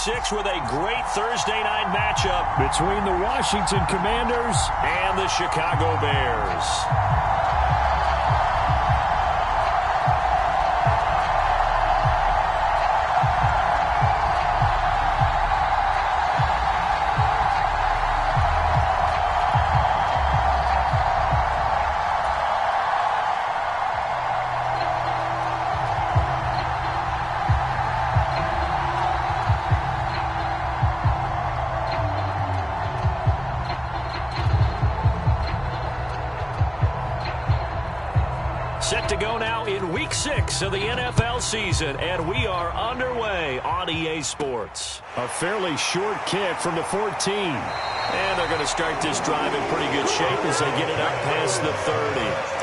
6 with a great Thursday night matchup between the Washington Commanders and the Chicago Bears. Set to go now in Week 6 of the NFL season, and we are underway on EA Sports. A fairly short kick from the 14. And they're going to start this drive in pretty good shape as they get it up past the 30.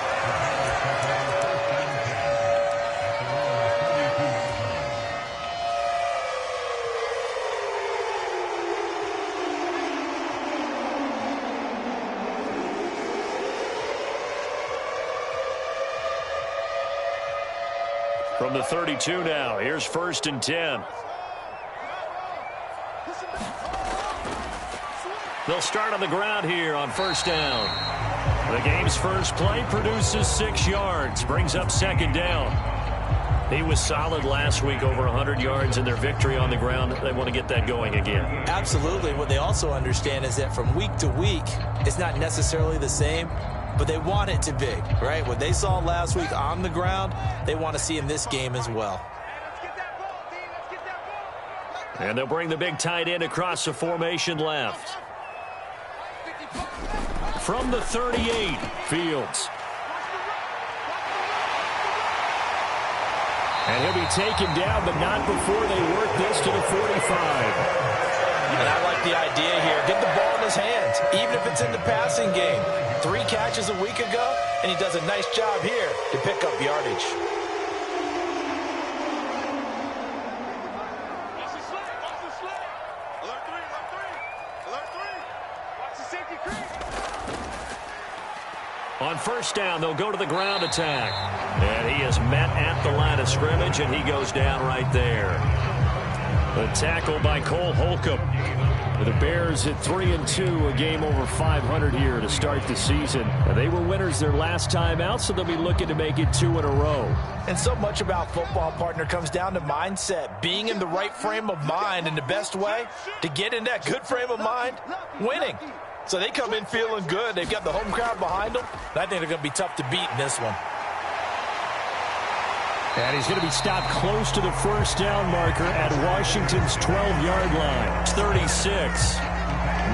From the 32 now, here's 1st and 10. They'll start on the ground here on 1st down. The game's first play produces 6 yards, brings up 2nd down. He was solid last week, over 100 yards in their victory on the ground. They want to get that going again. Absolutely. What they also understand is that from week to week, it's not necessarily the same, but they want it to be, right? What they saw last week on the ground, they want to see in this game as well. And they'll bring the big tight end across the formation left. From the 38, Fields. And he'll be taken down, but not before they work this to the 45. And I like the idea here. Get the ball in his hands, even if it's in the passing game. 3 catches a week ago, and he does a nice job here to pick up yardage. On 1st down, they'll go to the ground attack. And he is met at the line of scrimmage, and he goes down right there. The tackle by Cole Holcomb. The Bears at 3-2, a game over 500 here to start the season. And they were winners their last time out, so they'll be looking to make it 2 in a row. And so much about football, partner, comes down to mindset. Being in the right frame of mind, and the best way to get in that good frame of mind, winning. So they come in feeling good. They've got the home crowd behind them. I think they're going to be tough to beat in this one. And he's going to be stopped close to the 1st down marker at Washington's 12-yard line. It's 36.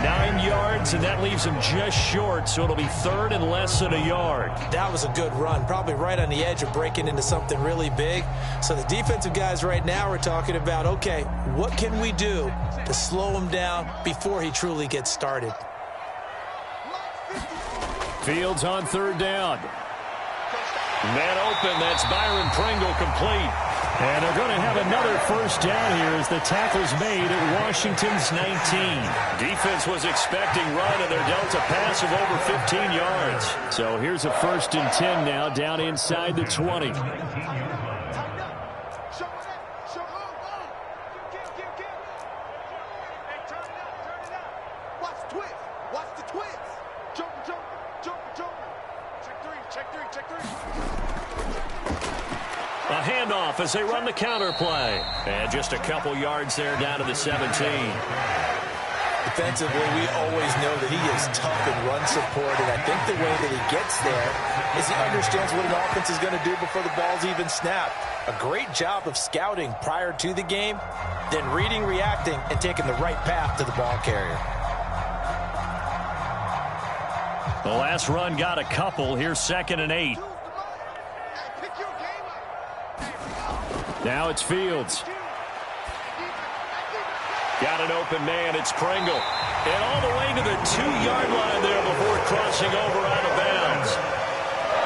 9 yards, and that leaves him just short, so it'll be 3rd and less than a yard. That was a good run, probably right on the edge of breaking into something really big. So the defensive guys right now are talking about, okay, what can we do to slow him down before he truly gets started? Fields on 3rd down. Man open, that's Byron Pringle complete. And they're going to have another 1st down here as the tackle's made at Washington's 19. Defense was expecting run, and they're dealt a pass of over 15 yards. So here's a 1st and 10 now down inside the 20. A handoff as they run the counter play. And just a couple yards there down to the 17. Defensively, we always know that he is tough in run support, and I think the way that he gets there is he understands what an offense is going to do before the ball's even snapped. A great job of scouting prior to the game, then reading, reacting, and taking the right path to the ball carrier. The last run got a couple. Here's 2nd and 8. Now it's Fields. Got an open man. It's Pringle. And all the way to the 2-yard line there before crossing over out of bounds.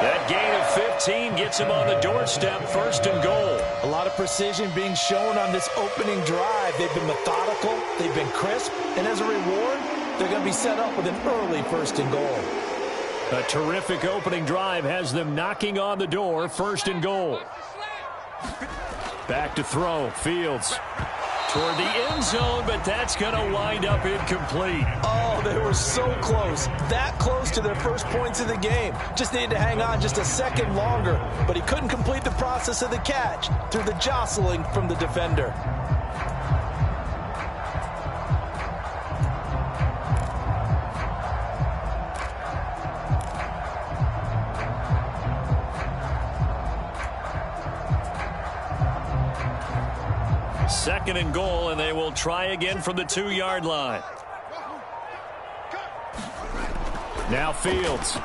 That gain of 15 gets him on the doorstep, 1st and goal. A lot of precision being shown on this opening drive. They've been methodical. They've been crisp. And as a reward, they're going to be set up with an early 1st and goal. A terrific opening drive has them knocking on the door, 1st and goal. Back to throw. Fields toward the end zone, but that's going to wind up incomplete. Oh, they were so close. That close to their first points of the game. Just needed to hang on just a second longer, but he couldn't complete the process of the catch through the jostling from the defender. Second and goal, and they will try again from the 2-yard line. Now Fields.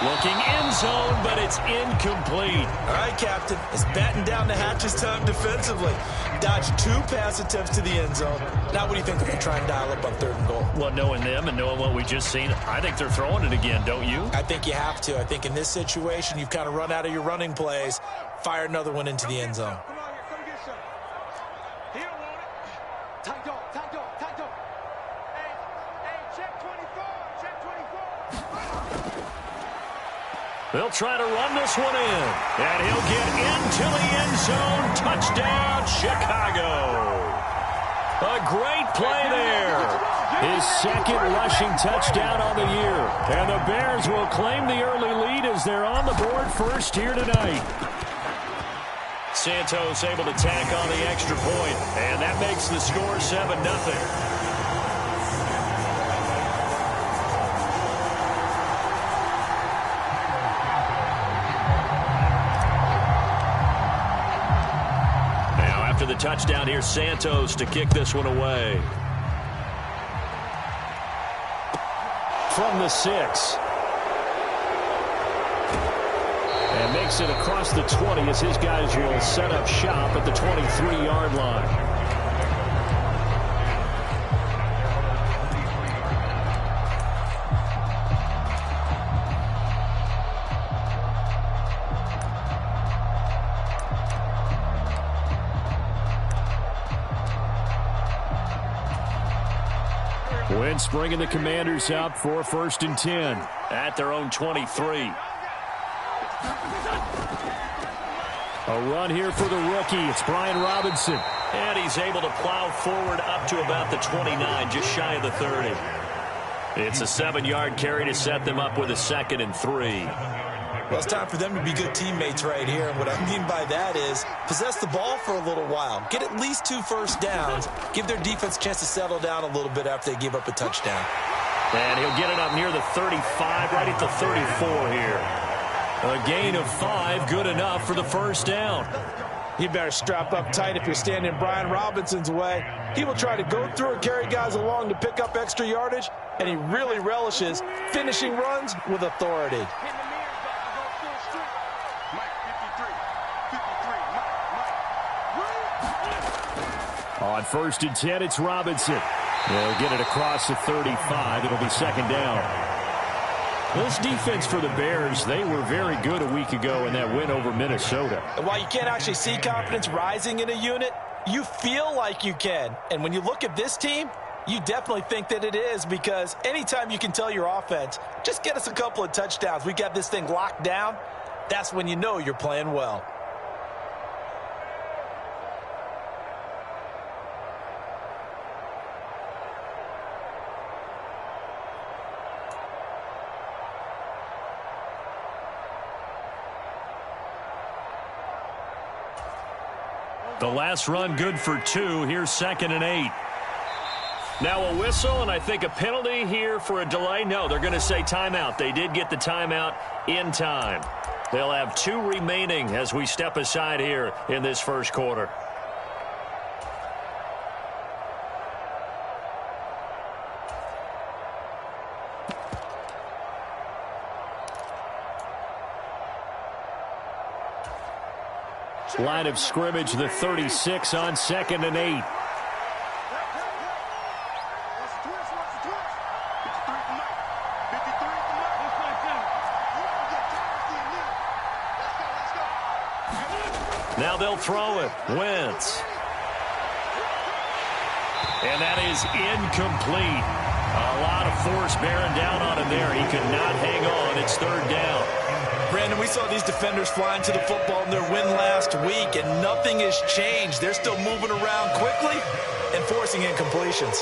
Looking end zone, but it's incomplete. All right, Captain. It's batten down the hatches time defensively. Dodged 2 pass attempts to the end zone. Now what do you think they're going to try and dial up on 3rd and goal? Well, knowing them and knowing what we just seen, I think they're throwing it again, don't you? I think you have to. I think in this situation, you've kind of run out of your running plays. Fire another one into the end zone. They'll try to run this one in. And he'll get into the end zone. Touchdown, Chicago. A great play there. His second rushing touchdown on the year. And the Bears will claim the early lead as they're on the board first here tonight. Santos able to tack on the extra point. And that makes the score 7-0. The touchdown here, Santos to kick this one away. From the 6. And makes it across the 20 as his guys will set up shop at the 23-yard line. Wentz bringing the Commanders up for 1st and 10 at their own 23. A run here for the rookie. It's Brian Robinson. And he's able to plow forward up to about the 29, just shy of the 30. It's a 7-yard carry to set them up with a 2nd and 3. Well, it's time for them to be good teammates right here. And what I mean by that is possess the ball for a little while. Get at least 2 first downs. Give their defense a chance to settle down a little bit after they give up a touchdown. And he'll get it up near the 35, right at the 34 here. A gain of 5, good enough for the first down. You better strap up tight if you're standing Brian Robinson's way. He will try to go through and carry guys along to pick up extra yardage, and he really relishes finishing runs with authority. On 1st and 10, it's Robinson. They'll get it across the 35. It'll be 2nd down. This defense for the Bears, they were very good a week ago in that win over Minnesota. And while you can't actually see confidence rising in a unit, you feel like you can. And when you look at this team, you definitely think that it is, because anytime you can tell your offense, just get us a couple of touchdowns, we got this thing locked down, that's when you know you're playing well. The last run good for 2. Here's 2nd and 8. Now a whistle, and I think a penalty here for a delay. No, they're going to say timeout. They did get the timeout in time. They'll have 2 remaining as we step aside here in this first quarter. Line of scrimmage, the 36 on 2nd and 8. Now they'll throw it. Wentz. And that is incomplete. A lot of force bearing down on him there. He could not hang on. It's 3rd down. Brandon, we saw these defenders flying to the football in their win last week, and nothing has changed. They're still moving around quickly and forcing incompletions.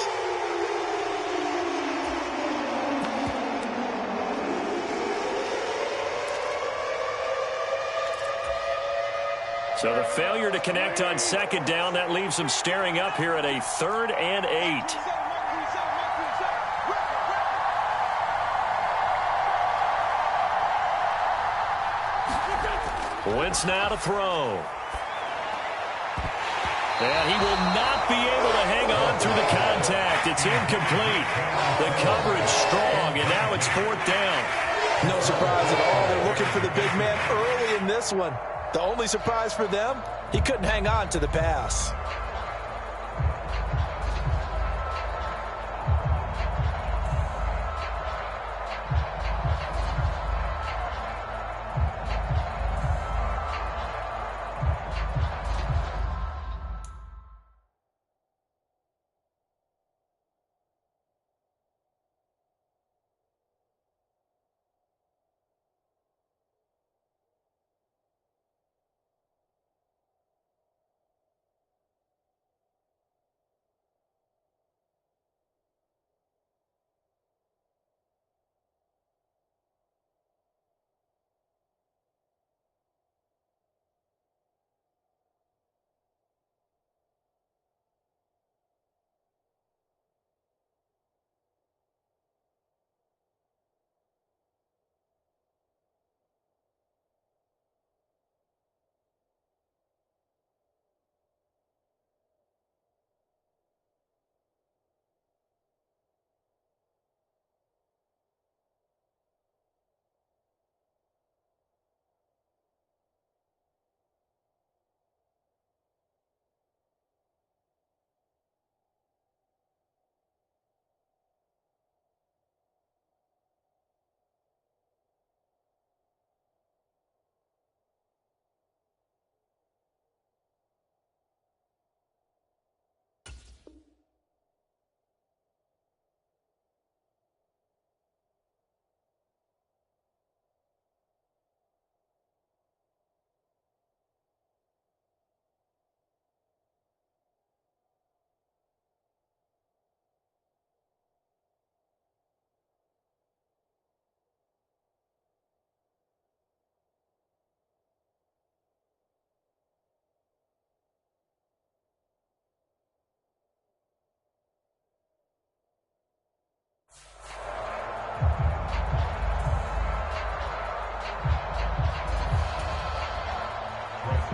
So the failure to connect on second down, that leaves them staring up here at a 3rd and 8. Wentz now to throw. And he will not be able to hang on through the contact. It's incomplete. The coverage strong, and now it's 4th down. No surprise at all. They're looking for the big man early in this one. The only surprise for them, he couldn't hang on to the pass.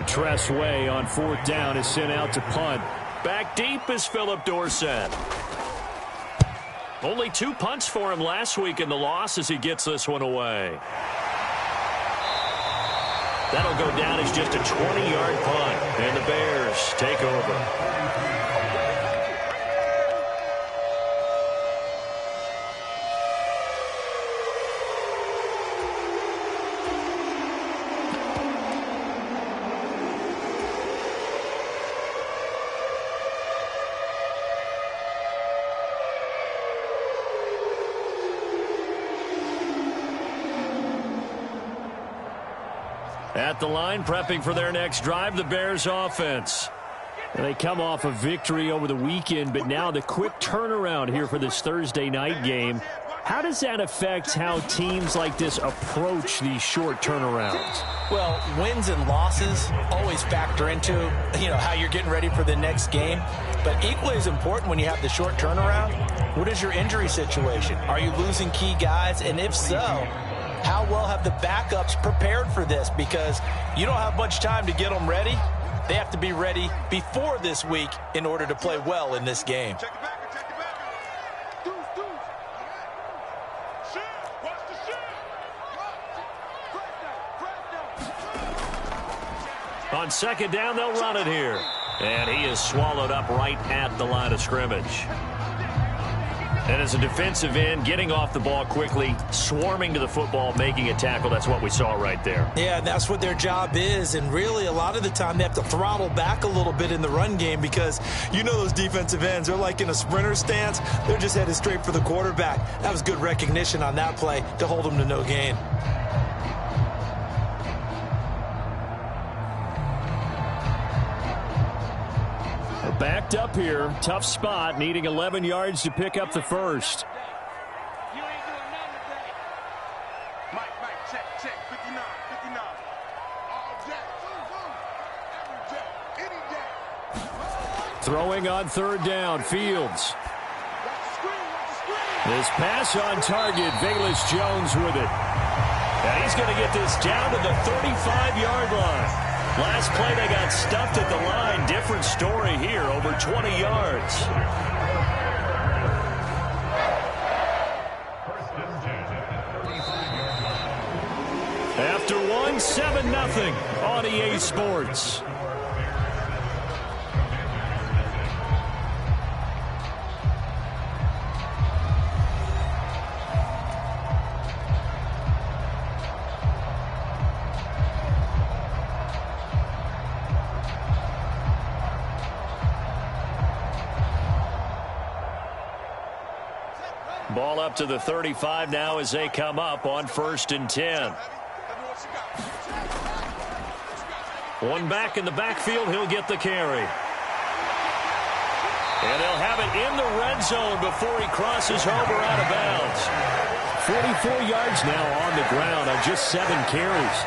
Tress Way on 4th down is sent out to punt. Back deep is Philip Dorsett. Only 2 punts for him last week in the loss as he gets this one away. That'll go down as just a 20-yard punt, and the Bears take over. At the line, prepping for their next drive, the Bears offense. And they come off a victory over the weekend, but now the quick turnaround here for this Thursday night game. How does that affect how teams like this approach these short turnarounds? Well, wins and losses always factor into, how you're getting ready for the next game. But equally as important when you have the short turnaround, what is your injury situation? Are you losing key guys? And if so, how well have the backups prepared for this? Because you don't have much time to get them ready. They have to be ready before this week in order to play well in this game. On second down, they'll run it here. And he is swallowed up right at the line of scrimmage. And as a defensive end, getting off the ball quickly, swarming to the football, making a tackle, that's what we saw right there. Yeah, and that's what their job is. And really, a lot of the time, they have to throttle back a little bit in the run game because those defensive ends, they're like in a sprinter stance. They're just headed straight for the quarterback. That was good recognition on that play to hold them to no gain. backed up here. Tough spot, needing 11 yards to pick up the first. Throwing on third down, Fields. This pass on target, Velus Jones with it. And he's going to get this down to the 35-yard line. Last play, they got stuffed at the line. Different story here, over 20 yards. After one, 7-0 on EA Sports. Ball up to the 35 now as they come up on 1st and 10. One back in the backfield, he'll get the carry. And they'll have it in the red zone before he crosses over out of bounds. 44 yards now on the ground on just 7 carries.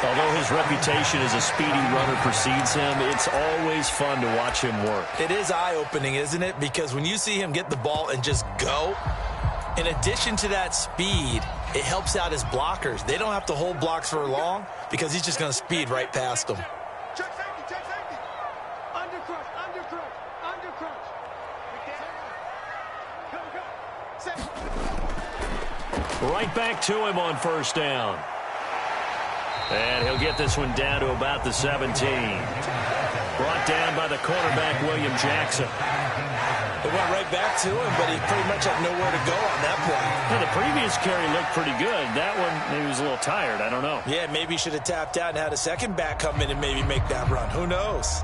Although his reputation as a speedy runner precedes him, it's always fun to watch him work. It is eye-opening, isn't it? Because when you see him get the ball and just go, in addition to that speed, it helps out his blockers. They don't have to hold blocks for long because he's just going to speed right past them. Check safety. Under crunch. Go. Right back to him on 1st down. And he'll get this one down to about the 17. Brought down by the cornerback, William Jackson. It went right back to him, but he pretty much had nowhere to go on that play. Well, the previous carry looked pretty good. That one, maybe he was a little tired. I don't know. Yeah, maybe he should have tapped out and had a second back come in and maybe make that run. Who knows?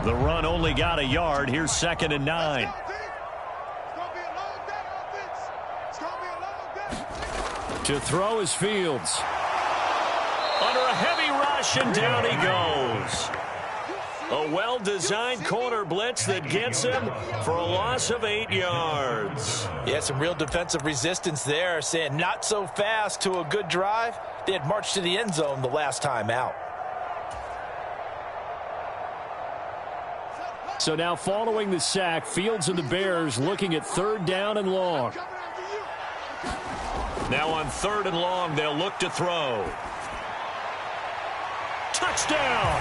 The run only got a yard. Here's 2nd and 9. To throw is Fields. Under a heavy rush, and down he goes. A well-designed corner blitz that gets him for a loss of 8 yards. Yeah, some real defensive resistance there, saying not so fast to a good drive. They had marched to the end zone the last time out. So now following the sack, Fields and the Bears looking at 3rd down and long. Now on 3rd and long, they'll look to throw. Touchdown!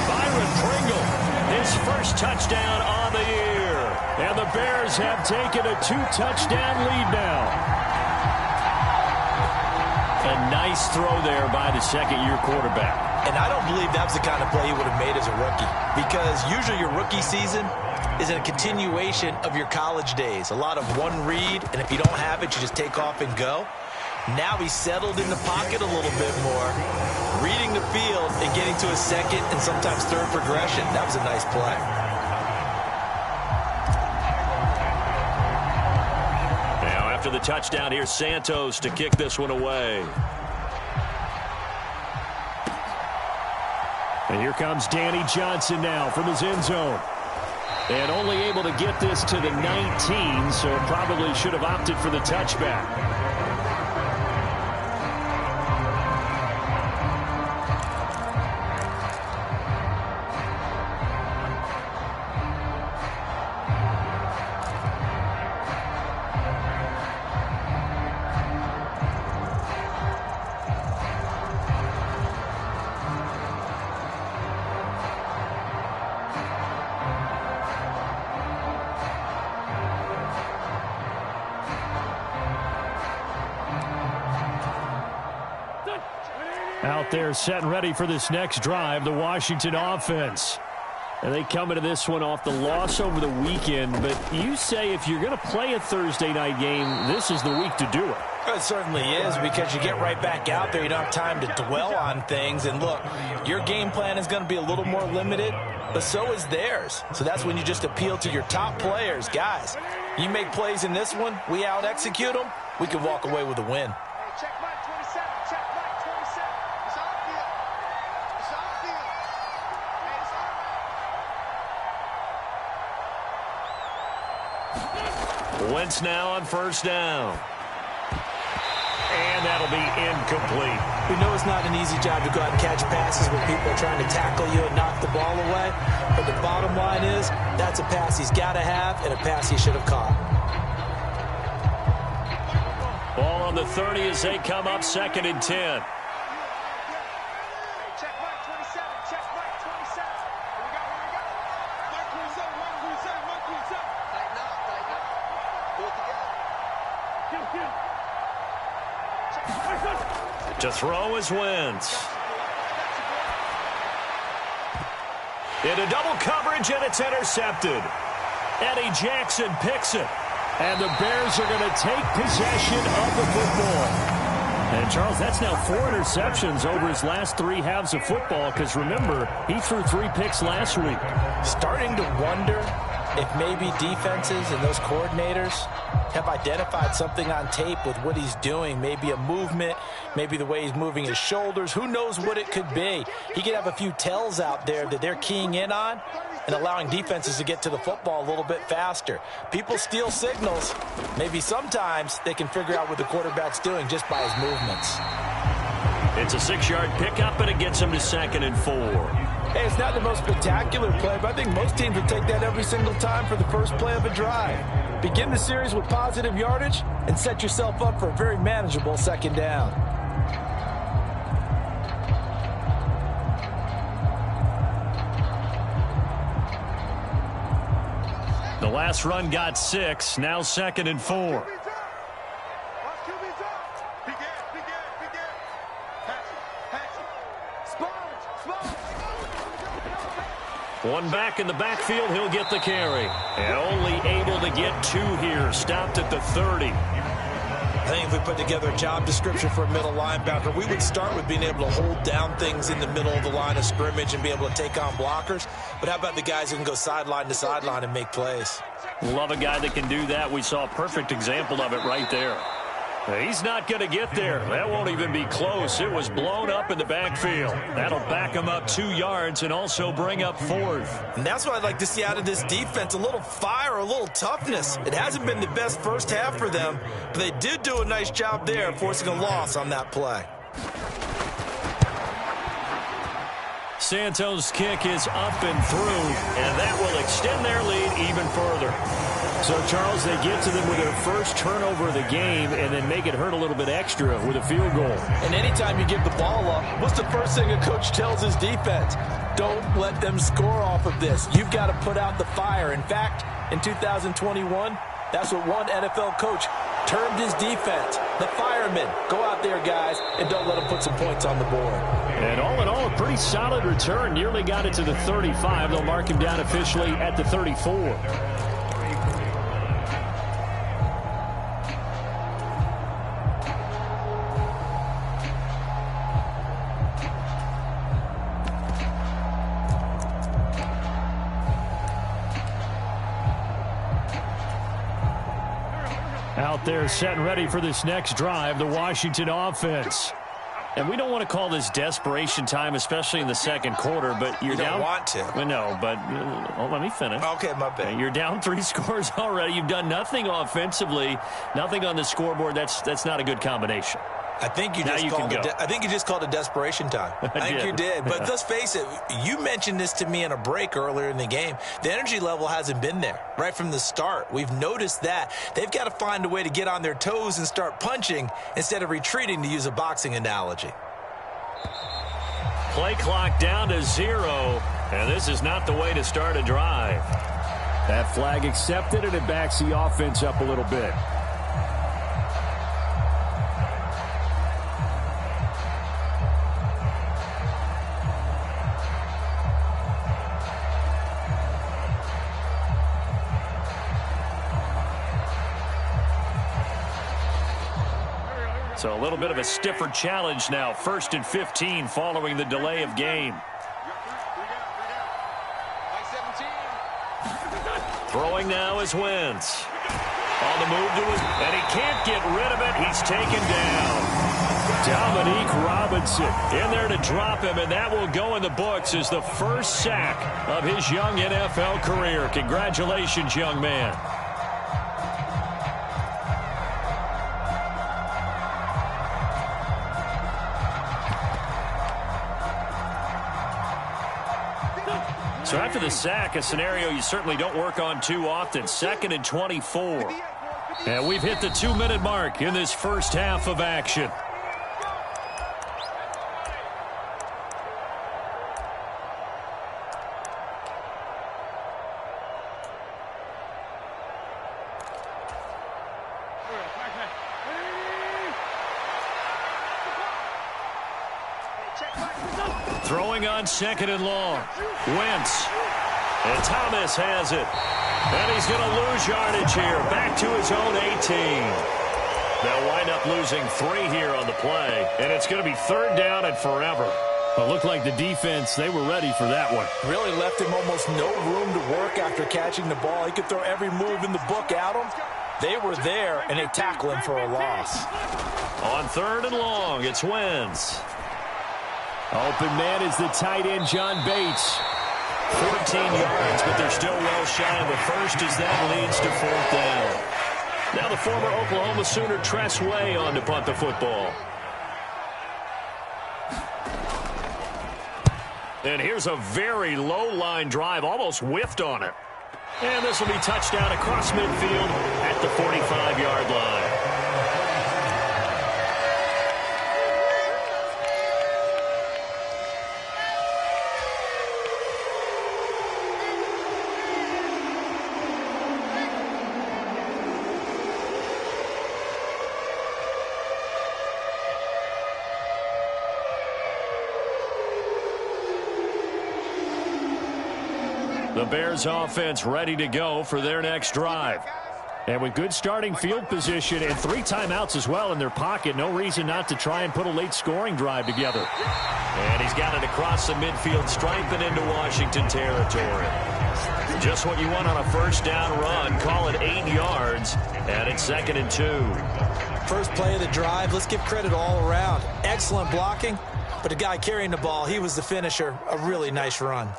Byron Pringle, his first touchdown on the year. And the Bears have taken a 2-touchdown lead now. A nice throw there by the second-year quarterback. And I don't believe that was the kind of play he would have made as a rookie. Because usually your rookie season is a continuation of your college days. A lot of one read, and if you don't have it, you just take off and go. Now he's settled in the pocket a little bit more, reading the field and getting to a second and sometimes third progression. That was a nice play. Now after the touchdown, here's Santos to kick this one away. And here comes Danny Johnson now from his end zone. And only able to get this to the 19, so probably should have opted for the touchback. Out there set and ready for this next drive, the Washington offense. And they come into this one off the loss over the weekend. But you say if you're going to play a Thursday night game, this is the week to do it. It certainly is, because you get right back out there. You don't have time to dwell on things. And look, your game plan is going to be a little more limited, but so is theirs. So that's when you just appeal to your top players. Guys, you make plays in this one, we out-execute them, we can walk away with a win. Wentz now on first down. And that'll be incomplete. We know it's not an easy job to go out and catch passes when people are trying to tackle you and knock the ball away. But the bottom line is, that's a pass he's got to have and a pass he should have caught. Ball on the 30 as they come up 2nd and 10. Check right 27. Check right 27. Here we go. Right 27. Right 27. Right 27. Tighten up. Tighten up. Pull it together. To throw is Wentz. Into double coverage, and it's intercepted. Eddie Jackson picks it. And the Bears are going to take possession of the football. And, Charles, that's now 4 interceptions over his last 3 halves of football because, remember, he threw 3 picks last week. Starting to wonder if maybe defenses and those coordinators have identified something on tape with what he's doing. Maybe a movement, maybe the way he's moving his shoulders. Who knows what it could be? He could have a few tells out there that they're keying in on and allowing defenses to get to the football a little bit faster. People steal signals. Maybe sometimes they can figure out what the quarterback's doing just by his movements. It's a 6-yard pickup, and it gets him to 2nd and 4. Hey, it's not the most spectacular play, but I think most teams will take that every single time for the first play of a drive. Begin the series with positive yardage and set yourself up for a very manageable 2nd down. The last run got 6, now 2nd and 4. One back in the backfield, he'll get the carry. And only able to get 2 here, stopped at the 30. I think if we put together a job description for a middle linebacker, we would start with being able to hold down things in the middle of the line of scrimmage and be able to take on blockers. But how about the guys who can go sideline to sideline and make plays? Love a guy that can do that. We saw a perfect example of it right there. He's not going to get there. That won't even be close. It was blown up in the backfield. That'll back him up 2 yards and also bring up 4th. And that's what I'd like to see out of this defense, a little fire, a little toughness. It hasn't been the best first half for them, but they did do a nice job there forcing a loss on that play. Santos' kick is up and through, and that will extend their lead even further. So, Charles, they get to them with their first turnover of the game and then make it hurt a little bit extra with a field goal. And anytime you give the ball up, what's the first thing a coach tells his defense? Don't let them score off of this. You've got to put out the fire. In fact, in 2021, that's what one NFL coach termed his defense. The firemen. Go out there, guys, and don't let them put some points on the board. And all in all, a pretty solid return. Nearly got it to the 35. They'll mark him down officially at the 34. Out there set and ready for this next drive, the Washington offense. And we don't want to call this desperation time, especially in the second quarter, but you're down. You don't want to. No, but let me finish. Okay, my bad. You're down 3 scores already. You've done nothing offensively, nothing on the scoreboard. That's not a good combination. I think you just called it desperation time. I think you did. But let's face it, you mentioned this to me in a break earlier in the game. The energy level hasn't been there right from the start. We've noticed that. They've got to find a way to get on their toes and start punching instead of retreating, to use a boxing analogy. Play clock down to 0, and this is not the way to start a drive. That flag accepted, and it backs the offense up a little bit. So a little bit of a stiffer challenge now. 1st and 15 following the delay of game. Throwing now is Wentz. On the move to his, and he can't get rid of it. He's taken down. Dominique Robinson in there to drop him, and that will go in the books as the first sack of his young NFL career. Congratulations, young man. So after the sack, a scenario you certainly don't work on too often. 2nd and 24. And we've hit the 2-minute mark in this first half of action. Throwing on 2nd and long. Wentz. And Thomas has it. And he's going to lose yardage here. Back to his own 18. They'll wind up losing 3 here on the play. And it's going to be 3rd down and forever. It looked like the defense, they were ready for that one. Really left him almost no room to work after catching the ball. He could throw every move in the book at him. They were there, and they tackle him for a loss. On 3rd and long, it's Wentz. Open man is the tight end, John Bates. 14 yards, but they're still well shy of the first as that leads to 4th down. Now the former Oklahoma Sooner Tress Way on to punt the football. And here's a very low line drive, almost whiffed on it. And this will be touchdown across midfield at the 45-yard line. The Bears offense ready to go for their next drive. And with good starting field position and 3 timeouts as well in their pocket, no reason not to try and put a late scoring drive together. And he's got it across the midfield stripe and into Washington territory. Just what you want on a first down run. Call it 8 yards, and it's 2nd and 2. First play of the drive, let's give credit all around. Excellent blocking, but the guy carrying the ball, he was the finisher. A really nice run.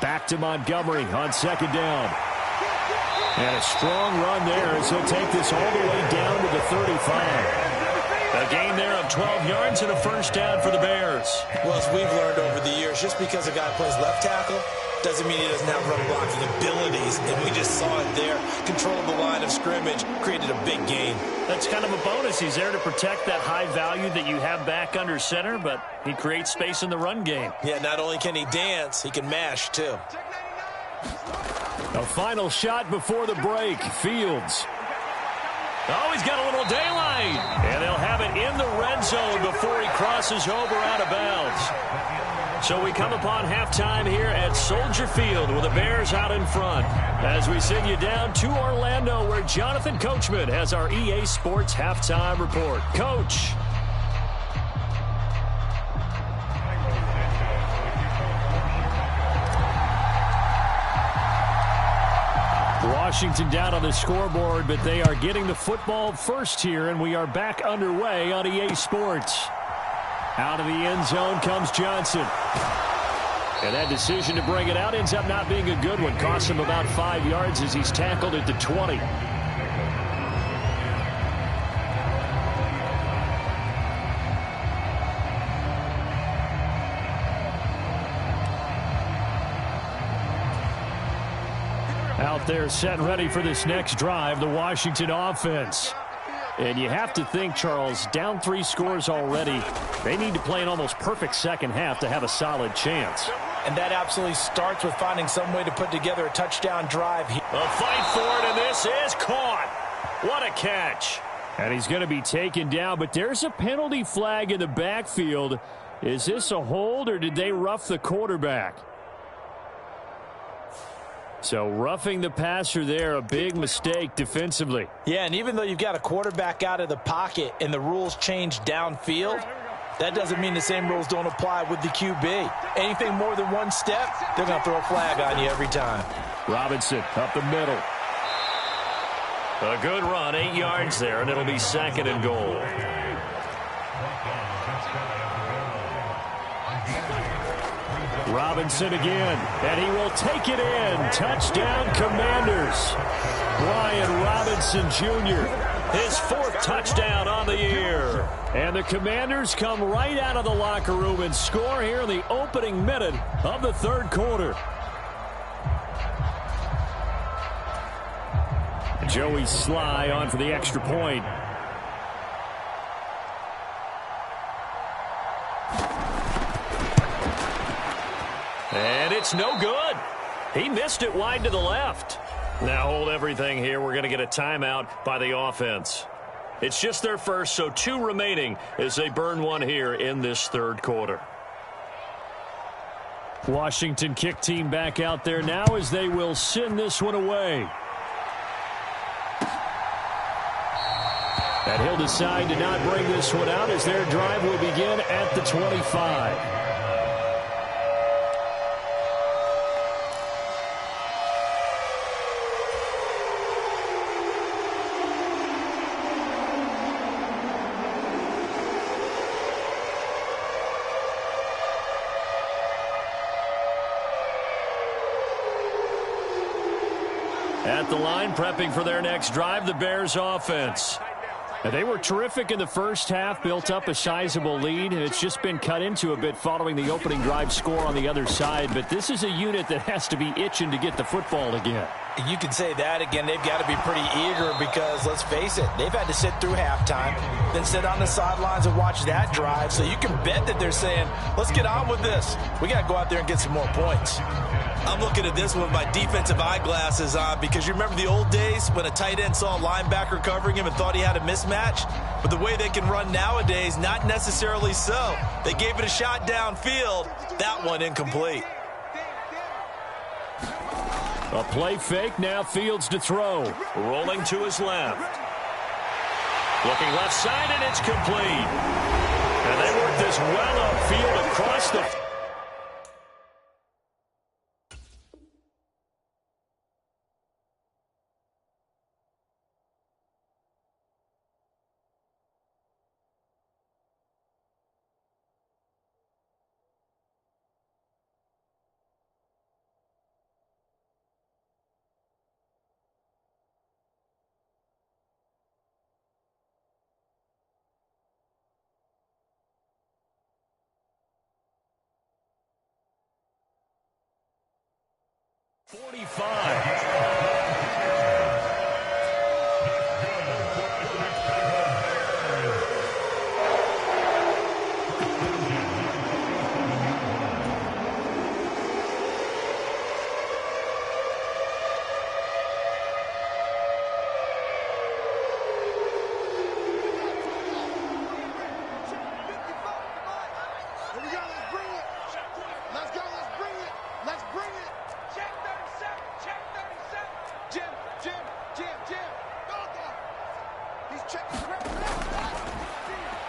Back to Montgomery on 2nd down. And a strong run there as he'll take this all the way down to the 35. A gain there of 12 yards and a first down for the Bears. Well, as we've learned over the years, just because a guy plays left tackle doesn't mean he doesn't have run blocking abilities. And we just saw it there. Controlled the line of scrimmage, created a big gain. That's kind of a bonus. He's there to protect that high value that you have back under center, but he creates space in the run game. Yeah, not only can he dance, he can mash too. A final shot before the break. Fields. Oh, he's got a little daylight. And they'll have it in the red zone before he crosses over out of bounds. So we come upon halftime here at Soldier Field with the Bears out in front. As we send you down to Orlando where Jonathan Coachman has our EA Sports halftime report. Coach. Washington down on the scoreboard, but they are getting the football first here, and we are back underway on EA Sports. Out of the end zone comes Johnson. And that decision to bring it out ends up not being a good one. Costs him about 5 yards as he's tackled at the 20. Out there set and ready for this next drive, the Washington offense. And you have to think, Charles, down 3 scores already. They need to play an almost perfect second half to have a solid chance. And that absolutely starts with finding some way to put together a touchdown drive. A fight for it, and this is caught. What a catch. And he's going to be taken down, but there's a penalty flag in the backfield. Is this a hold, or did they rough the quarterback? So roughing the passer there, a big mistake defensively. Yeah, and even though you've got a quarterback out of the pocket and the rules change downfield, that doesn't mean the same rules don't apply with the QB. Anything more than one step, they're going to throw a flag on you every time. Robinson up the middle. A good run, 8 yards there, and it'll be 2nd and goal. Robinson again, and he will take it in. Touchdown, Commanders. Brian Robinson Jr. His 4th touchdown on the year. And the Commanders come right out of the locker room and score here in the opening minute of the 3rd quarter. Joey Sly on for the extra point. And it's no good. He missed it wide to the left. Now hold everything here. We're going to get a timeout by the offense. It's just their first, so 2 remaining as they burn one here in this 3rd quarter. Washington kick team back out there now as they will send this one away. And he'll decide to not bring this one out as their drive will begin at the 25. At the line, prepping for their next drive, the Bears offense. And they were terrific in the first half, built up a sizable lead, and it's just been cut into a bit following the opening drive score on the other side. But this is a unit that has to be itching to get the football again. You can say that again. They've got to be pretty eager because, let's face it, they've had to sit through halftime, then sit on the sidelines and watch that drive. So you can bet that they're saying, let's get on with this. We got to go out there and get some more points. I'm looking at this one with my defensive eyeglasses on because you remember the old days when a tight end saw a linebacker covering him and thought he had a mismatch? But the way they can run nowadays, not necessarily so. They gave it a shot downfield. That one incomplete. A play fake, now Fields to throw. Rolling to his left. Looking left side, and it's complete. And they work this well upfield across the...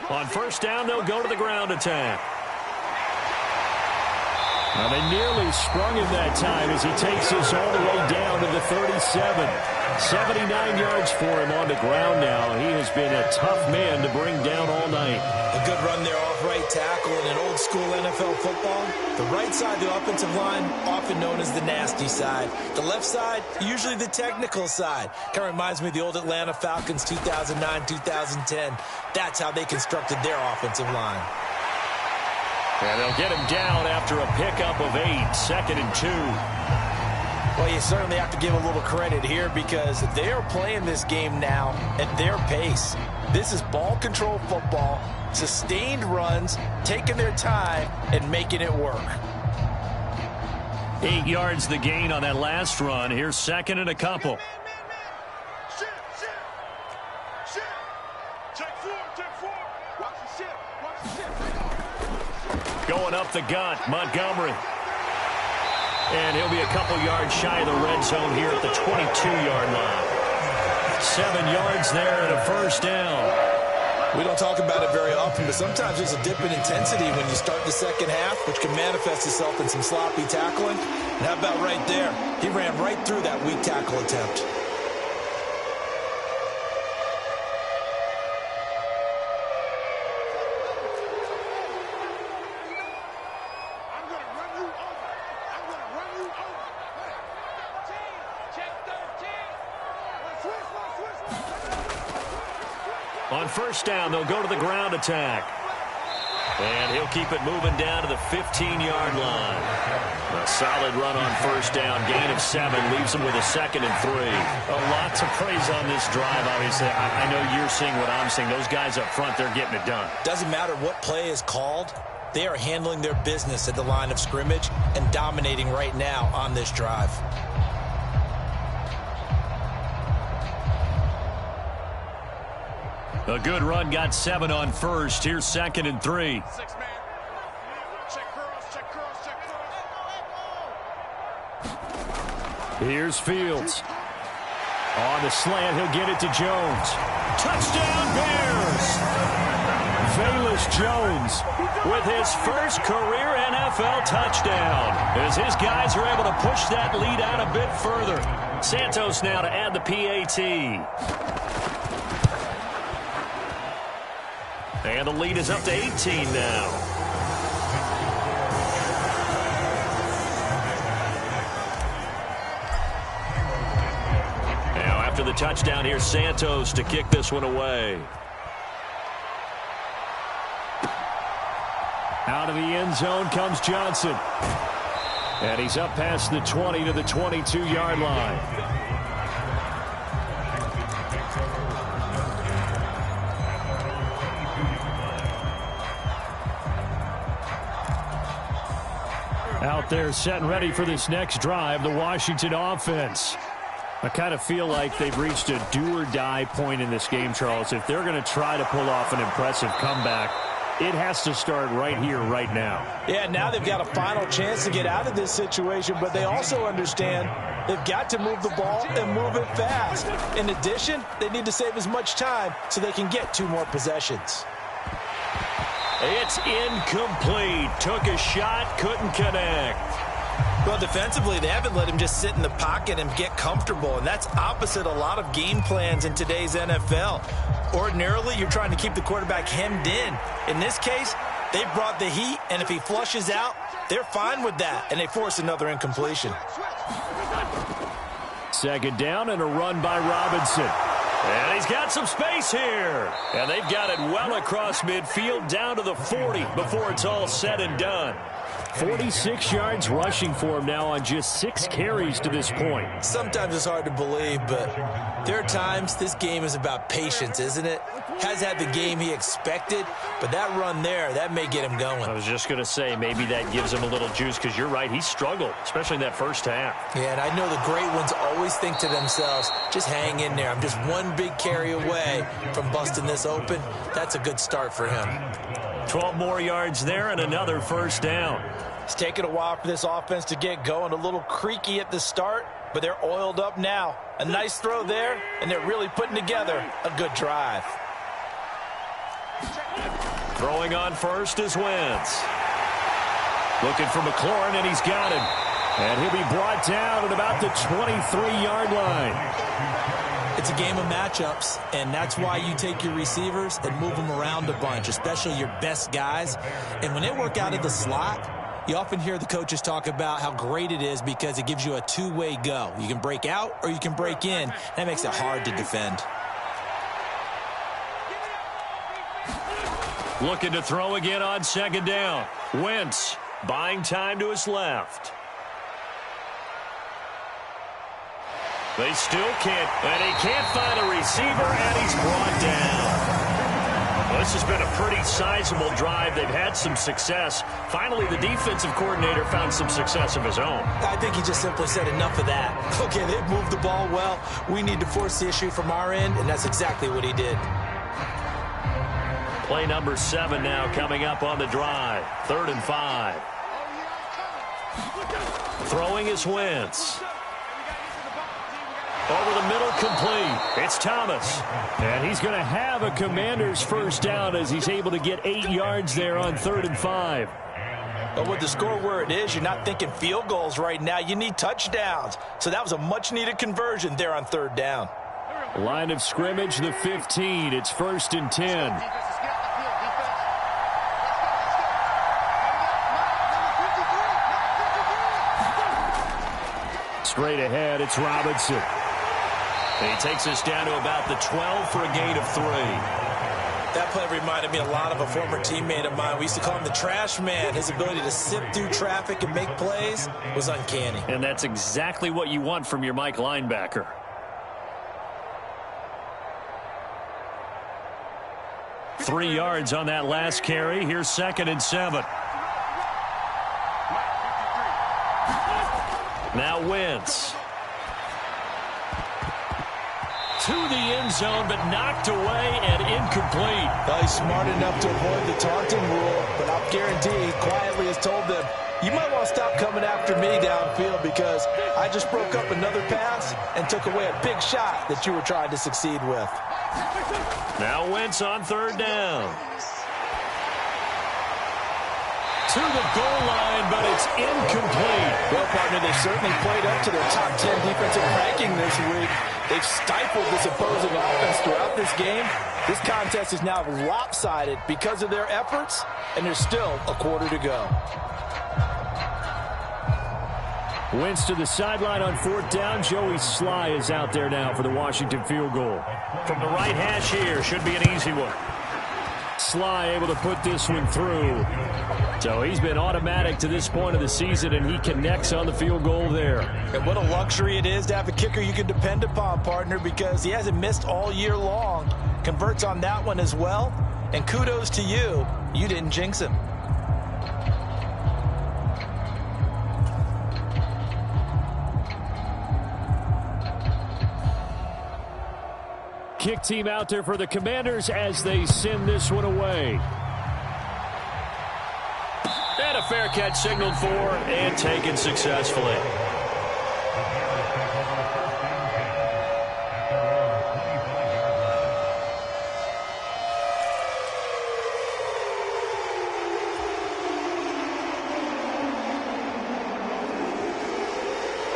On first down, they'll go to the ground attack. Now they nearly sprung him that time as he takes this all the way down to the 37. 79 yards for him on the ground now. He has been a tough man to bring down all night. A good run there off right tackle in an old school NFL football. The right side of the offensive line, often known as the nasty side. The left side, usually the technical side. Kind of reminds me of the old Atlanta Falcons 2009-2010. That's how they constructed their offensive line. And they'll get him down after a pickup of 8, 2nd and 2. Well, you certainly have to give a little credit here because they are playing this game now at their pace. This is ball control football, sustained runs, taking their time, and making it work. 8 yards the gain on that last run. Here's 2nd and a couple. Going up the gut, Montgomery. And he'll be a couple yards shy of the red zone here at the 22-yard line. 7 yards there and a first down. We don't talk about it very often, but sometimes there's a dip in intensity when you start the second half, which can manifest itself in some sloppy tackling. And how about right there? He ran right through that weak tackle attempt. On first down, they'll go to the ground attack. And he'll keep it moving down to the 15-yard line. A solid run on first down. Gain of 7 leaves him with a 2nd and 3. A lot to praise on this drive, obviously. I know you're seeing what I'm seeing. Those guys up front, they're getting it done. Doesn't matter what play is called. They are handling their business at the line of scrimmage and dominating right now on this drive. A good run, got 7 on first. Here's 2nd and 3. 6 man. Check curls, check curls, check curls. Here's Fields. On the slant, he'll get it to Jones. Touchdown, Bears! Velus Jones with his first career NFL touchdown, as his guys are able to push that lead out a bit further. Santos now to add the PAT. And the lead is up to 18 now. Now after the touchdown, here's Santos to kick this one away. Out of the end zone comes Johnson. And he's up past the 20 to the 22-yard line. Out there set and ready for this next drive, the Washington offense. I kind of feel like they've reached a do-or-die point in this game, Charles. If they're going to try to pull off an impressive comeback, it has to start right here, right now. Yeah, now they've got a final chance to get out of this situation, but they also understand they've got to move the ball and move it fast. In addition, they need to save as much time so they can get 2 more possessions. It's incomplete. Took a shot, couldn't connect. Well, defensively, they haven't let him just sit in the pocket and get comfortable, and that's opposite a lot of game plans in today's NFL. Ordinarily, you're trying to keep the quarterback hemmed in. In this case, they brought the heat, and if he flushes out, they're fine with that, and they force another incompletion. 2nd down and a run by Robinson. And he's got some space here. And they've got it well across midfield down to the 40 before it's all said and done. 46 yards rushing for him now on just 6 carries to this point. Sometimes it's hard to believe, but there are times this game is about patience, isn't it? Has had the game he expected, but that run there, that may get him going. I was just going to say, maybe that gives him a little juice, because you're right, he struggled, especially in that first half. Yeah, and I know the great ones always think to themselves, just hang in there. I'm just one big carry away from busting this open. That's a good start for him. 12 more yards there and another first down. It's taken a while for this offense to get going. A little creaky at the start, but they're oiled up now. A nice throw there, and they're really putting together a good drive. Throwing on first is Wentz. Looking for McLaurin, and he's got him. And he'll be brought down at about the 23-yard line. It's a game of matchups, and that's why you take your receivers and move them around a bunch, especially your best guys. And when they work out of the slot, you often hear the coaches talk about how great it is because it gives you a two-way go. You can break out or you can break in. That makes it hard to defend. Looking to throw again on 2nd down. Wentz buying time to his left. They still can't, and he can't find a receiver, and he's brought down. Well, this has been a pretty sizable drive. They've had some success. Finally, the defensive coordinator found some success of his own. I think he just simply said enough of that. Okay, they've moved the ball well. We need to force the issue from our end, and that's exactly what he did. Play number 7 now coming up on the drive. 3rd and 5. Throwing is Wentz. Over the middle, complete. It's Thomas. And he's going to have a Commander's first down as he's able to get 8 yards there on 3rd and 5. But with the score where it is, you're not thinking field goals right now. You need touchdowns. So that was a much-needed conversion there on 3rd down. Line of scrimmage, the 15. It's 1st and 10. Straight ahead, it's Robinson. And he takes us down to about the 12 for a gain of 3. That play reminded me a lot of a former teammate of mine. We used to call him the trash man. His ability to sift through traffic and make plays was uncanny. And that's exactly what you want from your Mike linebacker. Three yards on that last carry. Here's 2nd and 7. Now Wentz. To the end zone, but knocked away and incomplete. Well, he's smart enough to avoid the taunting rule, but I'll guarantee he quietly has told them, you might want to stop coming after me downfield because I just broke up another pass and took away a big shot that you were trying to succeed with. Now Wentz on 3rd down. To the goal line, but it's incomplete. Well, partner, they certainly played up to their top 10 defensive ranking this week. They've stifled this opposing offense throughout this game. This contest is now lopsided because of their efforts, and there's still a quarter to go. Wentz to the sideline on 4th down. Joey Sly is out there now for the Washington field goal. From the right hash here, should be an easy one. Sly able to put this one through. So he's been automatic to this point of the season, and he connects on the field goal there. And what a luxury it is to have a kicker you can depend upon, partner, because he hasn't missed all year long. Converts on that one as well. And kudos to you. You didn't jinx him. Kick team out there for the Commanders as they send this one away. And a fair catch signaled for and taken successfully.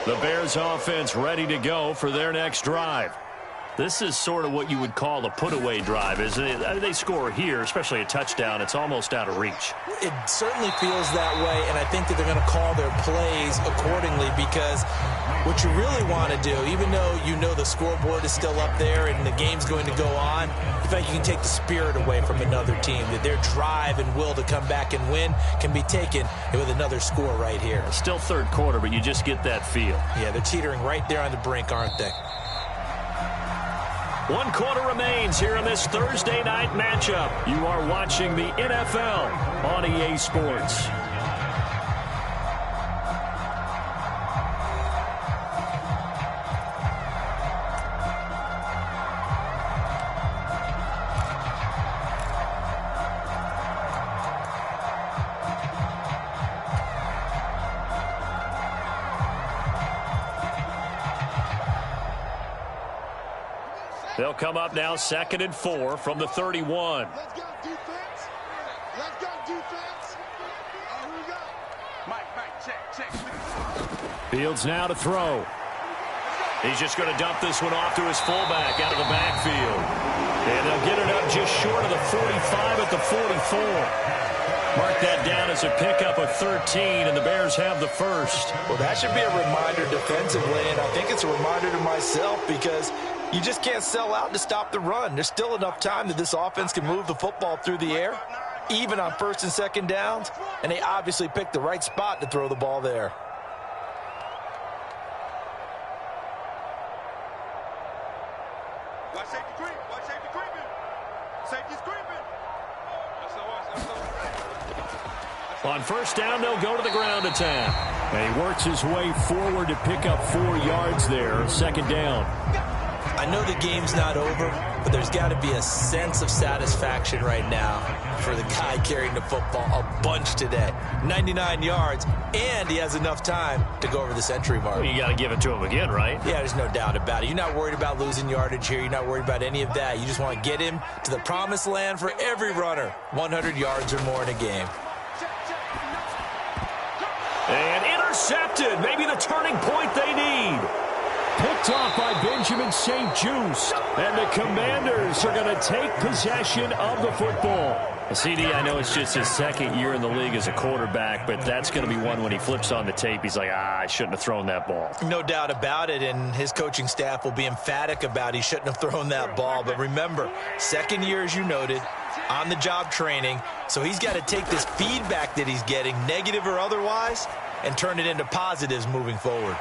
The Bears offense ready to go for their next drive. This is sort of what you would call a put-away drive, isn't it? They score here, especially a touchdown. It's almost out of reach. It certainly feels that way, and I think that they're going to call their plays accordingly because what you really want to do, even though you know the scoreboard is still up there and the game's going to go on, in fact, you can take the spirit away from another team, that their drive and will to come back and win can be taken with another score right here. Still 3rd quarter, but you just get that feel. Yeah, they're teetering right there on the brink, aren't they? 1 quarter remains here in this Thursday night matchup. You are watching the NFL on EA Sports. They'll come up now 2nd and 4 from the 31. Let's go defense. Let's go defense. Here we go. Mike, check. Fields now to throw. He's just going to dump this one off to his fullback out of the backfield. And they'll get it up just short of the 45 at the 44. Mark that down as a pickup of 13, and the Bears have the first. Well, that should be a reminder defensively, and I think it's a reminder to myself because you just can't sell out to stop the run. There's still enough time that this offense can move the football through the air, even on 1st and 2nd downs, and they obviously picked the right spot to throw the ball there. Watch safety creep. Watch safety creeping. Safety's creeping. On 1st down, they'll go to the ground attack. And he works his way forward to pick up 4 yards there. 2nd down. I know the game's not over, but there's got to be a sense of satisfaction right now for the guy carrying the football a bunch today. 99 yards, and he has enough time to go over the century mark. Well, you got to give it to him again, right? Yeah, there's no doubt about it. You're not worried about losing yardage here. You're not worried about any of that. You just want to get him to the promised land for every runner. 100 yards or more in a game. And intercepted. Maybe the turning point they need. Picked off by Benjamin St-Juste. And the Commanders are going to take possession of the football. CD, I know it's just his 2nd year in the league as a quarterback, but that's going to be one when he flips on the tape. He's like, I shouldn't have thrown that ball. No doubt about it, and his coaching staff will be emphatic about he shouldn't have thrown that ball. But remember, 2nd year, as you noted, on-the-job training, so he's got to take this feedback that he's getting, negative or otherwise, and turn it into positives moving forward.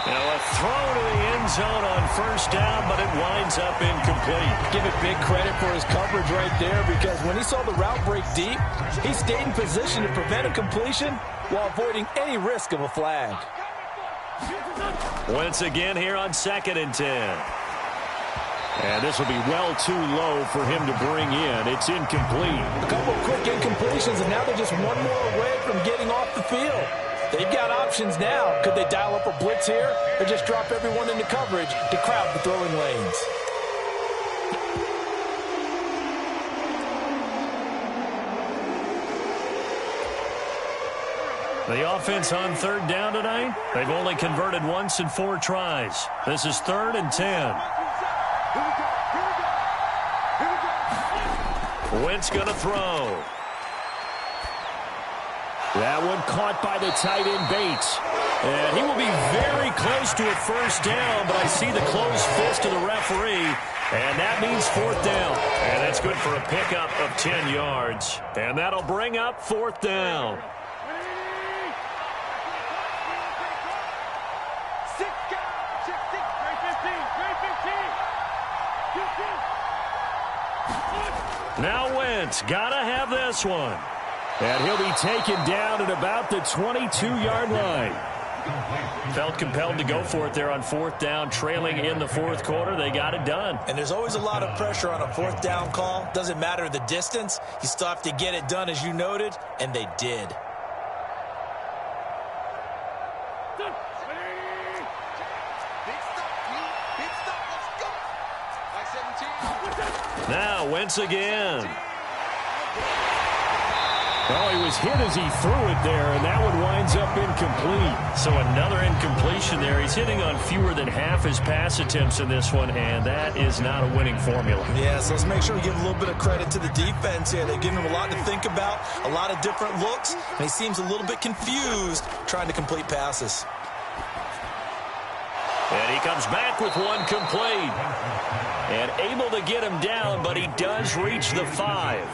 Now a throw to the end zone on first down, but it winds up incomplete. Give it big credit for his coverage right there, because when he saw the route break deep, he stayed in position to prevent a completion while avoiding any risk of a flag. Once again here on 2nd and 10. And this will be well too low for him to bring in. It's incomplete. A couple of quick incompletions, and now they're just one more away from getting off the field. They've got options now. Could they dial up a blitz here or just drop everyone into coverage to crowd the throwing lanes? The offense on 3rd down tonight, they've only converted once in 4 tries. This is 3rd and 10. Wentz going to throw. That one caught by the tight end Bates. And he will be very close to a first down, but I see the closed fist of the referee, and that means 4th down. And that's good for a pickup of 10 yards. And that'll bring up 4th down. Now Wentz, gotta have this one. And he'll be taken down at about the 22-yard line. Felt compelled to go for it there on 4th down, trailing in the 4th quarter. They got it done. And there's always a lot of pressure on a 4th down call. Doesn't matter the distance. You still have to get it done, as you noted, and they did. Now Wentz again. Oh, he was hit as he threw it there, and that one winds up incomplete. So another incompletion there. He's hitting on fewer than half his pass attempts in this one, and that is not a winning formula. Yeah, so let's make sure we give a little bit of credit to the defense here. They've given him a lot to think about, a lot of different looks, and he seems a little bit confused trying to complete passes. And he comes back with one complete. And able to get him down, but he does reach the 5.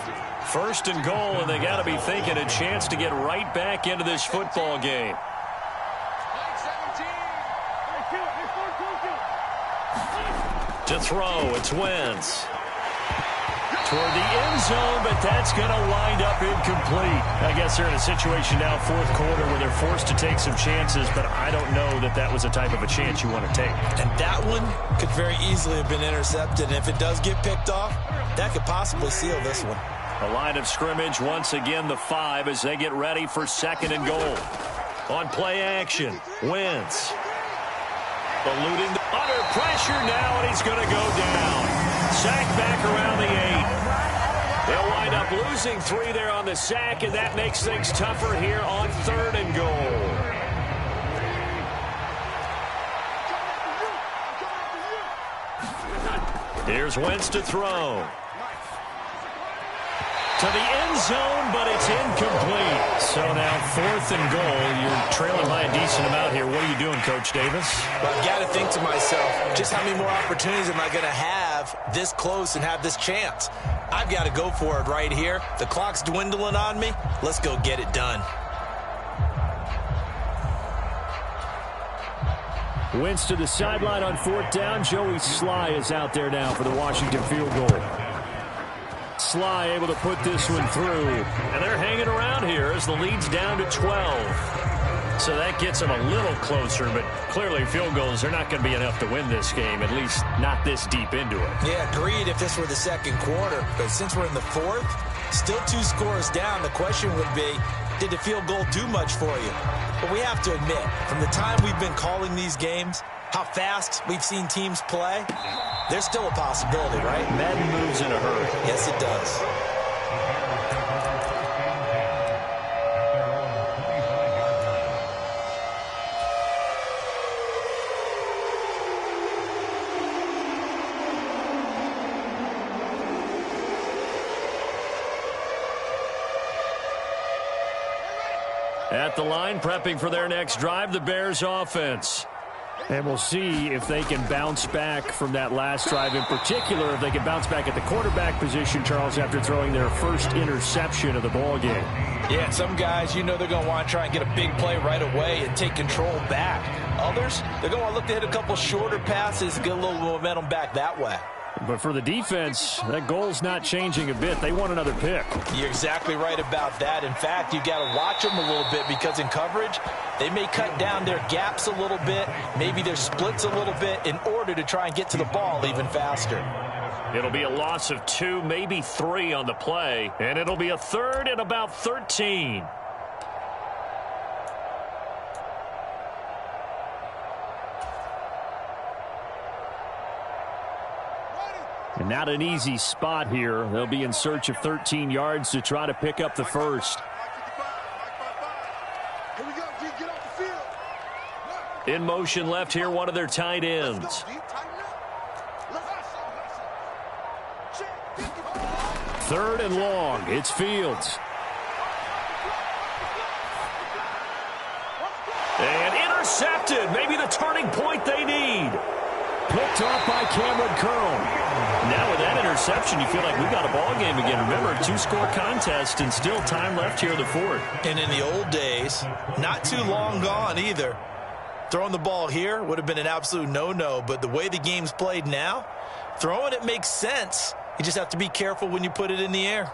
1st and goal, and they got to be thinking a chance to get right back into this football game. To throw, it's Wentz. Toward the end zone, but that's going to wind up incomplete. I guess they're in a situation now, 4th quarter, where they're forced to take some chances, but I don't know that that was the type of a chance you want to take. And that one could very easily have been intercepted, and if it does get picked off, that could possibly seal this one. A line of scrimmage, once again the 5 as they get ready for 2nd and goal. On play action, Wentz. Eluding under pressure now, and he's going to go down. Sacked back around the 8. They'll wind up losing 3 there on the sack, and that makes things tougher here on 3rd and goal. Here's Wentz to throw. To the end zone, but it's incomplete. So now 4th and goal. You're trailing by a decent amount here. What are you doing, Coach Davis? Well, I've got to think to myself, just how many more opportunities am I going to have this close and have this chance? I've got to go for it right here. The clock's dwindling on me. Let's go get it done. Wentz to the sideline on 4th down. Joey Sly is out there now for the Washington field goal. Sly able to put this one through. And they're hanging around here as the lead's down to 12. So that gets them a little closer, but clearly field goals are not going to be enough to win this game, at least not this deep into it. Yeah, agreed if this were the 2nd quarter. But since we're in the 4th, still 2 scores down, the question would be, did the field goal do much for you? But we have to admit, from the time we've been calling these games, how fast we've seen teams play, there's still a possibility, right? Madden moves in a hurry. Yes, it does. At the line, prepping for their next drive, the Bears offense. And we'll see if they can bounce back from that last drive, in particular, if they can bounce back at the quarterback position, Charles, after throwing their first interception of the ball game. Yeah, some guys, you know they're going to want to try and get a big play right away and take control back. Others, they're going to look to hit a couple shorter passes and get a little momentum back that way. But for the defense, that goal's not changing a bit. They want another pick. You're exactly right about that. In fact, you got to watch them a little bit because in coverage, they may cut down their gaps a little bit, maybe their splits a little bit in order to try and get to the ball even faster. It'll be a loss of 2, maybe 3 on the play, and it'll be a 3rd and about 13. And not an easy spot here. They'll be in search of 13 yards to try to pick up the first. In motion left here, one of their tight ends. 3rd and long. It's Fields. And intercepted. Maybe the turning point they need. Picked off by Cameron Curl. Now with that interception, you feel like we got a ball game again. Remember, 2-score contest and still time left here in the 4th. And in the old days, not too long gone either. Throwing the ball here would have been an absolute no-no, but the way the game's played now, throwing it makes sense. You just have to be careful when you put it in the air.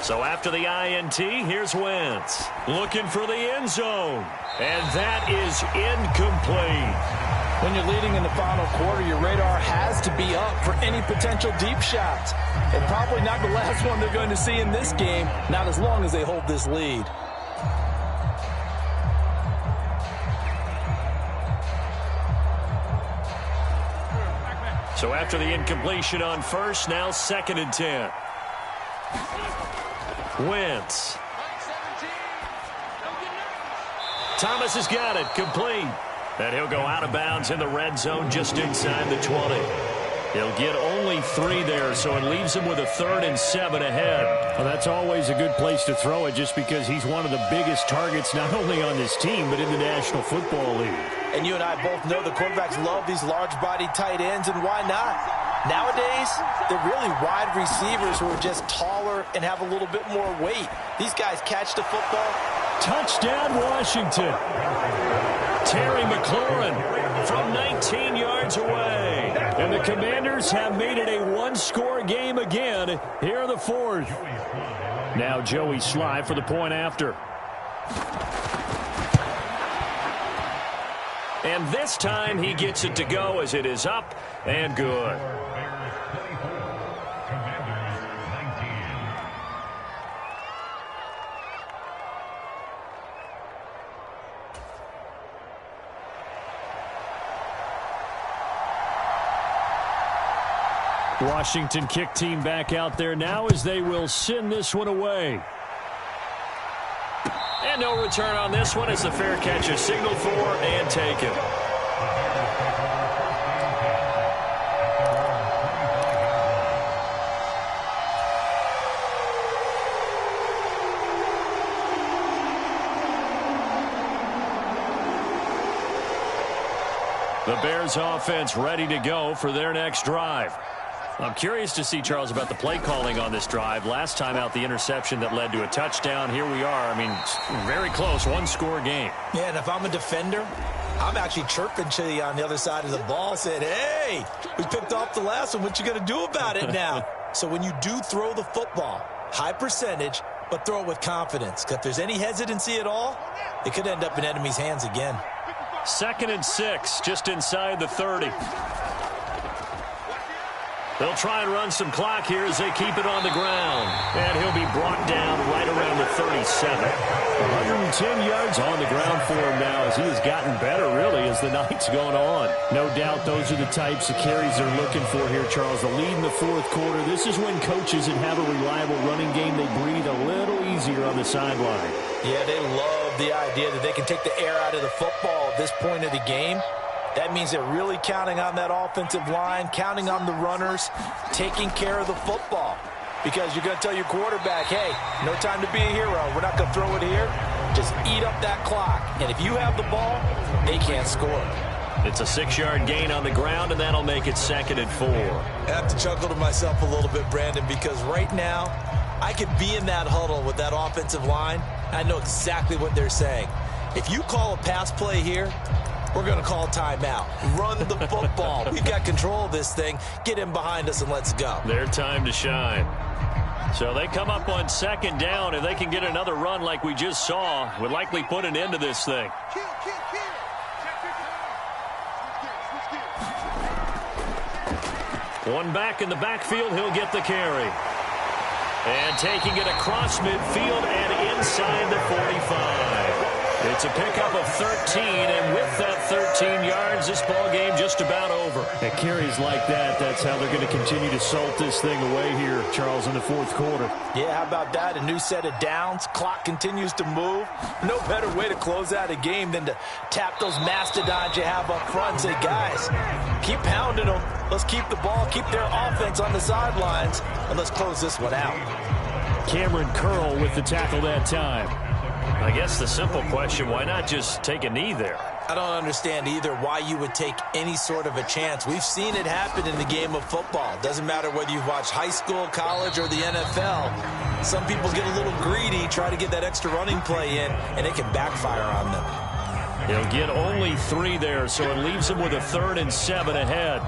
So after the INT, here's Wentz. Looking for the end zone. And that is incomplete. When you're leading in the final quarter, your radar has to be up for any potential deep shots. And probably not the last one they're going to see in this game, not as long as they hold this lead. So after the incompletion on first, now 2nd and 10. Wentz. Thomas has got it. Complete. And he'll go out of bounds in the red zone just inside the 20. He'll get only 3 there, so it leaves him with a 3rd and 7 ahead. Well, that's always a good place to throw it just because he's one of the biggest targets not only on this team but in the National Football League. And you and I both know the quarterbacks love these large-bodied tight ends, and why not? Nowadays, they're really wide receivers who are just taller and have a little bit more weight. These guys catch the football. Touchdown, Washington. Terry McLaurin from 19 yards away. And the Commanders have made it a 1-score game again here in the 4th. Now Joey Sly for the point after. And this time he gets it to go as it is up and good. Washington kick team back out there now as they will send this one away. And no return on this one as the fair catch is signaled for and taken. The Bears offense ready to go for their next drive. I'm curious to see, Charles, about the play calling on this drive. Last time out, the interception that led to a touchdown. Here we are. I mean, very close, 1-score game. Yeah, and if I'm a defender, I'm actually chirping to you on the other side of the ball, saying, hey, we picked off the last one. What you going to do about it now? So when you do throw the football, high percentage, but throw it with confidence. Because if there's any hesitancy at all, it could end up in enemy's hands again. 2nd and 6, just inside the 30. They'll try and run some clock here as they keep it on the ground. And he'll be brought down right around the 37. 110 yards on the ground for him now as he has gotten better, really, as the night's gone on. No doubt those are the types of carries they're looking for here, Charles. The lead in the 4th quarter. This is when coaches that have a reliable running game, they breathe a little easier on the sideline. Yeah, they love the idea that they can take the air out of the football at this point of the game. That means they're really counting on that offensive line, counting on the runners, taking care of the football. because you're going to tell your quarterback, hey, no time to be a hero. We're not going to throw it here. Just eat up that clock. And if you have the ball, they can't score. It's a 6-yard gain on the ground, and that'll make it 2nd and 4. I have to chuckle to myself a little bit, Brandon, because right now I could be in that huddle with that offensive line. I know exactly what they're saying. If you call a pass play here, we're going to call timeout. Run the football. We've got control of this thing. Get in behind us and let's go. Their time to shine. So they come up on 2nd down. If they can get another run like we just saw, would likely put an end to this thing. One back in the backfield, he'll get the carry. And taking it across midfield and inside the 45. It's a pickup of 13, and with that 13 yards, this ball game just about over. At carries like that, that's how they're going to continue to salt this thing away here, Charles, in the 4th quarter. Yeah, how about that? A new set of downs. Clock continues to move. No better way to close out a game than to tap those mastodons you have up front and say, guys, keep pounding them. Let's keep the ball, keep their offense on the sidelines, and let's close this one out. Cameron Curl with the tackle that time. I guess the simple question, why not just take a knee there? I don't understand either why you would take any sort of a chance. We've seen it happen in the game of football. Doesn't matter whether you've watched high school, college, or the NFL. Some people get a little greedy, try to get that extra running play in, and it can backfire on them. He'll get only 3 there, so it leaves him with a 3rd and 7 ahead.